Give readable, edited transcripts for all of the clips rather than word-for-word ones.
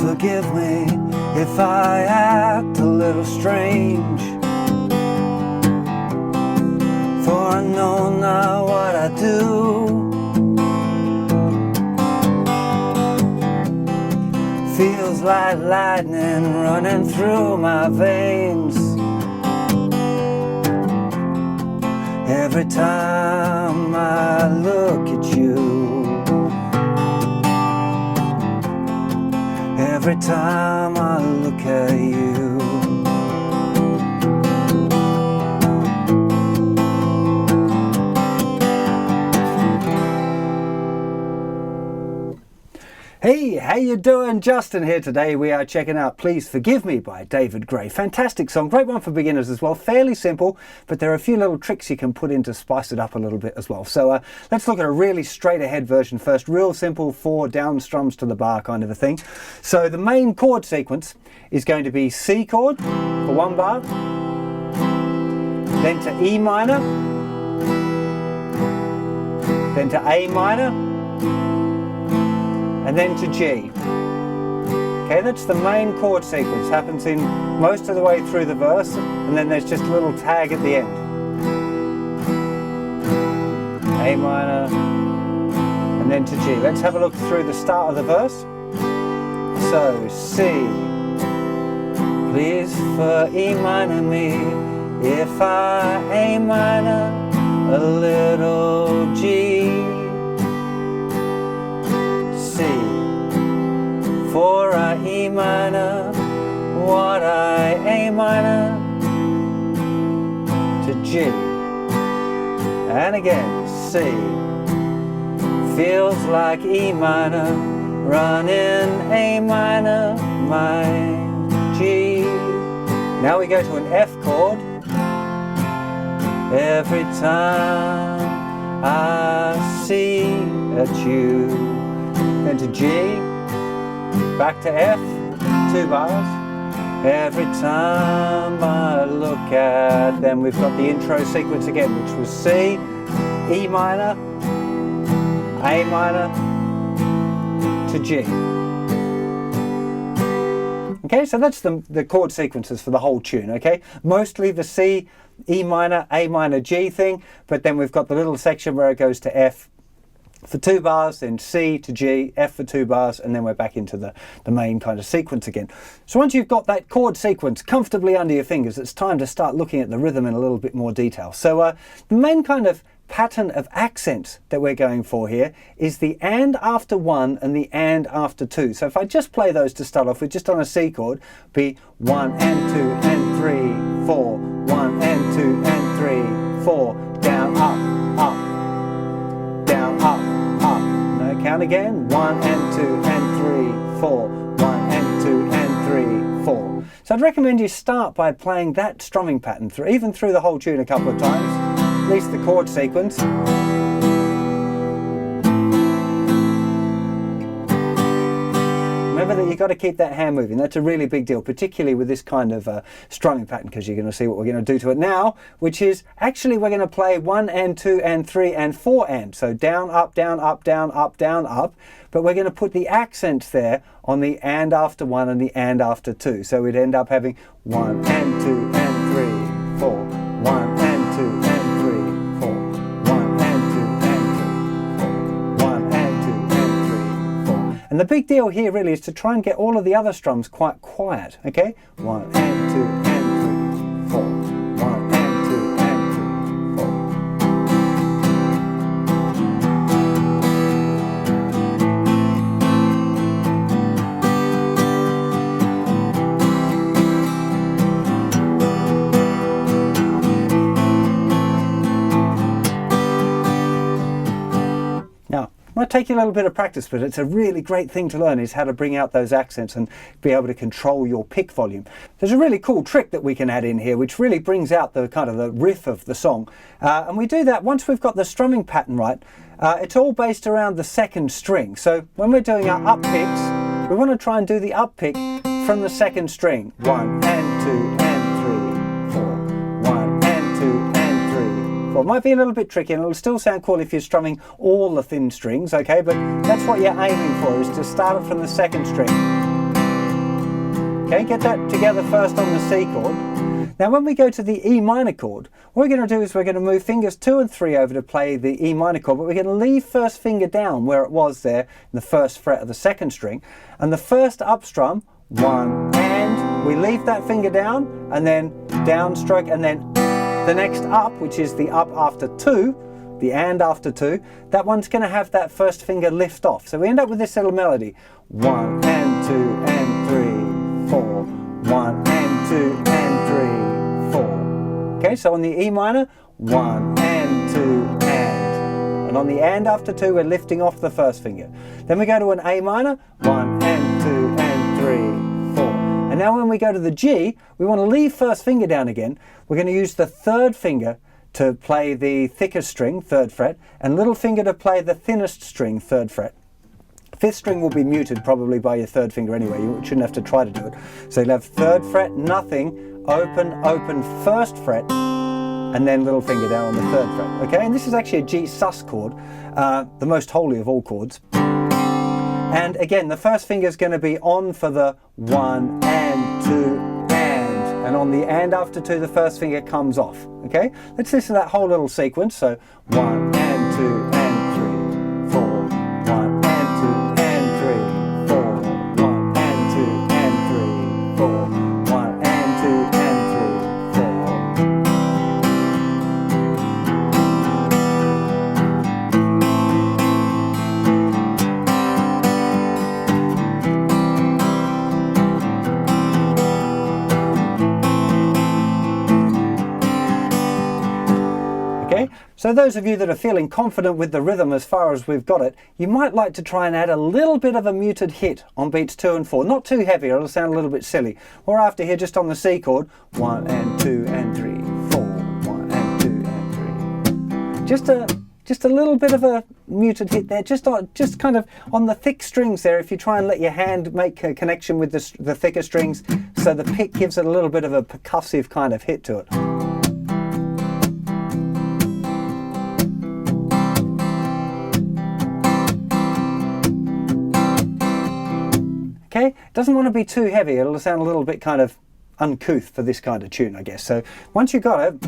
forgive me if I act a little strange, for I know now what I do. Feels like lightning running through my veins every time I look at you. Every time I look at you. Hey, how you doing? Justin here. Today we are checking out Please Forgive Me by David Gray. Fantastic song, great one for beginners as well. Fairly simple, but there are a few little tricks you can put in to spice it up a little bit as well. So let's look at a really straight ahead version first. Real simple, 4 down strums to the bar kind of a thing. So the main chord sequence is going to be C chord for 1 bar, then to E minor, then to A minor, and then to G. Okay, that's the main chord sequence. Happens in most of the way through the verse, and then there's just a little tag at the end. A minor, and then to G. Let's have a look through the start of the verse. So, C. Please for E minor me, if I A minor, a little G. C, for I E minor, what I A minor, to G, and again C, feels like E minor, running A minor, my G. Now we go to an F chord. Every time I see at you. Then to G, back to F, 2 bars. Every time I look at them, we've got the intro sequence again, which was C, E minor, A minor, to G. Okay, so that's the chord sequences for the whole tune, okay? Mostly the C, E minor, A minor, G thing, but then we've got the little section where it goes to F, for 2 bars, then C to G, F for 2 bars, and then we're back into the main kind of sequence again. So once you've got that chord sequence comfortably under your fingers, it's time to start looking at the rhythm in a little bit more detail. So the main kind of pattern of accents that we're going for here is the and after 1 and the and after 2. So if I just play those to start off with, just on a C chord, be 1 and 2 and 3, 4, 1 and 2 and 3, 4, down, up, up, down, up, up. No, count again. 1 and 2 and 3, 4. 1 and 2 and 3, 4. So I'd recommend you start by playing that strumming pattern through, even through the whole tune a couple of times, at least the chord sequence. Remember that you've got to keep that hand moving. That's a really big deal, particularly with this kind of strumming pattern, because you're going to see what we're going to do to it now, which is actually we're going to play 1 and 2 and 3 and 4 and. So down, up, down, up, down, up, down, up. But we're going to put the accents there on the and after 1 and the and after 2. So we'd end up having 1 and 2 and 3, 4. 1 and 2 and 3, 4. 1 and 2 and 3, 4. 1 and 2 and 3, 4. And the big deal here really is to try and get all of the other strums quite quiet, okay? 1 and 2 and 3, 4. 1 and 2 and 3, 4. Now, it might take you a little bit of practice, but it's a really great thing to learn, is how to bring out those accents and be able to control your pick volume. There's a really cool trick that we can add in here, which really brings out the kind of the riff of the song. And we do that once we've got the strumming pattern right. It's all based around the second string. So when we're doing our up picks, we want to try and do the up pick from the second string. 1 and 2 and 3, 4. 1 and 2 and 3, 4. It might be a little bit tricky, and it'll still sound cool if you're strumming all the thin strings, okay? But that's what you're aiming for, is to start it from the second string. Okay, get that together first on the C chord. Now when we go to the E minor chord, what we're going to do is we're going to move fingers 2 and 3 over to play the E minor chord, but we're going to leave first finger down where it was there in the first fret of the second string. And the first up strum, 1 and, we leave that finger down, and then down stroke, and then the next up, which is the up after 2, the and after 2, that one's going to have that first finger lift off. So we end up with this little melody. 1 and 2 and 3, 4. 1 and 2 and 3, 4. Okay, so on the E minor, 1 and 2 and on the and after 2 we're lifting off the first finger. Then we go to an A minor, 1 and 2 and 3, 4. And now when we go to the G, we want to leave first finger down again. We're going to use the third finger to play the thickest string, 3rd fret, and little finger to play the thinnest string, 3rd fret. 5th string will be muted probably by your 3rd finger anyway, you shouldn't have to try to do it. So you'll have 3rd fret, nothing, open, open, 1st fret, and then little finger down on the 3rd fret, okay? And this is actually a G sus chord, the most holy of all chords. And again, the first finger is going to be on for the 1 and 2 and on the and after 2 the first finger comes off, okay? Let's listen to that whole little sequence. So 1 and 2 and 3, 4, 1 and 2 and 3, 4, 1 and 2 and 3, 4, 1 and 2 and 3, 4. Okay, so those of you that are feeling confident with the rhythm as far as we've got it, you might like to try and add a little bit of a muted hit on beats 2 and 4. Not too heavy, or it'll sound a little bit silly. Or after here, just on the C chord, 1 and 2 and 3, 4, 1 and 2 and 3. Just a little bit of a muted hit there, just kind of on the thick strings there. If you try and let your hand make a connection with the thicker strings, so the pick gives it a little bit of a percussive kind of hit to it. Okay, doesn't want to be too heavy, it'll sound a little bit kind of uncouth for this kind of tune, I guess. So once you've got it,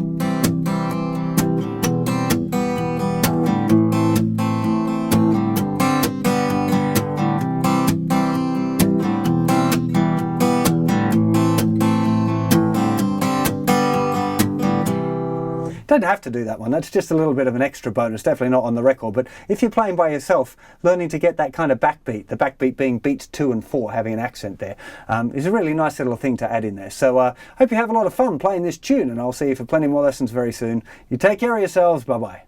don't have to do that one, that's just a little bit of an extra bonus, definitely not on the record. But if you're playing by yourself, learning to get that kind of backbeat, the backbeat being beats 2 and 4, having an accent there, is a really nice little thing to add in there. So hope you have a lot of fun playing this tune, and I'll see you for plenty more lessons very soon. You take care of yourselves, bye bye.